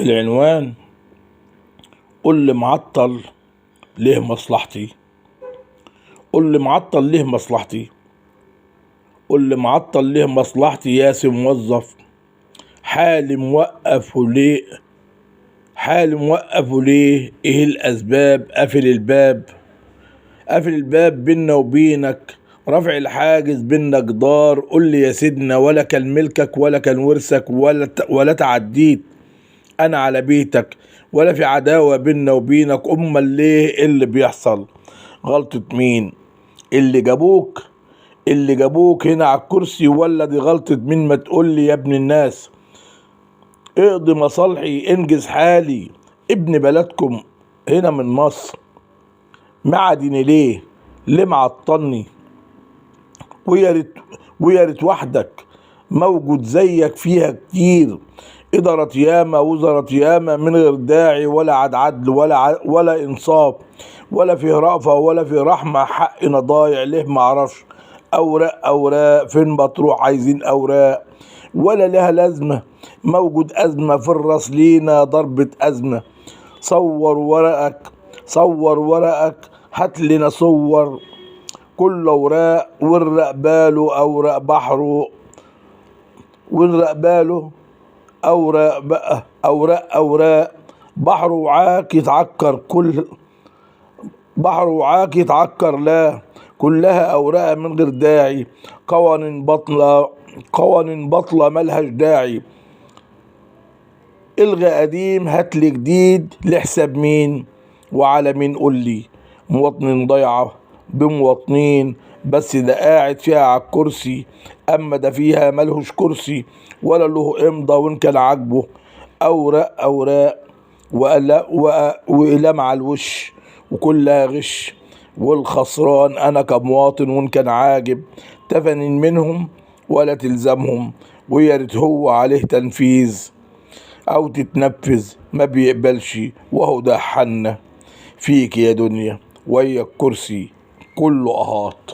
العنوان: قول لي معطل ليه مصلحتي. قول لي معطل ليه مصلحتي. قول لي معطل ليه مصلحتي يا سي موظف. حالي موقف وليه؟ حالي موقف وليه؟ ايه الاسباب؟ قافل الباب بينا وبينك، رافع الحاجز بينا جدار. قول لي يا سيدنا، ولا كان ملكك ولا كان ورثك ولا تعديت انا على بيتك، ولا في عداوة بينا وبينك. امال ليه؟ إيه اللي بيحصل؟ غلطة مين؟ اللي جابوك هنا على الكرسي، ولا دي غلطة مين؟ ما تقول لي يا ابن الناس. اقضي مصالحي، انجز حالي. ابن بلدكم هنا من مصر، معدني ليه معطلني؟ ويا ريت وحدك موجود زيك فيها كتير. إدارة ياما وزارة ياما من غير داعي، ولا عدل ولا إنصاف، ولا في رأفة ولا في رحمة. حقنا ضايع ليه؟ معرفش. أوراق فين بتروح؟ عايزين أوراق ولا لها لازمة. موجود أزمة في الراس، لينا ضربة أزمة. صور ورقك، هات لنا صور. كل أوراق ورق باله، أوراق بحره ورق باله. أوراق بقى، أوراق بحر وعاك يتعكر. بحر وعاك يتعكر، لا كلها أوراق من غير داعي. قوانين بطلة ملهاش داعي. الغي قديم، هاتلي جديد. لحساب مين وعلى مين؟ قول لي. مواطنين ضايعة بمواطنين، بس ده قاعد فيها على الكرسي، اما ده فيها ملهوش كرسي ولا له امضى. وان كان عاجبه اوراق وإقلام على الوش، وكلها غش. والخسران انا كمواطن، وان كان عاجب تفنن منهم ولا تلزمهم. ويا ريت هو عليه تنفيذ او تتنفذ، ما بيقبلش. وهو ده حنا فيك يا دنيا، ويا الكرسي كله اهات.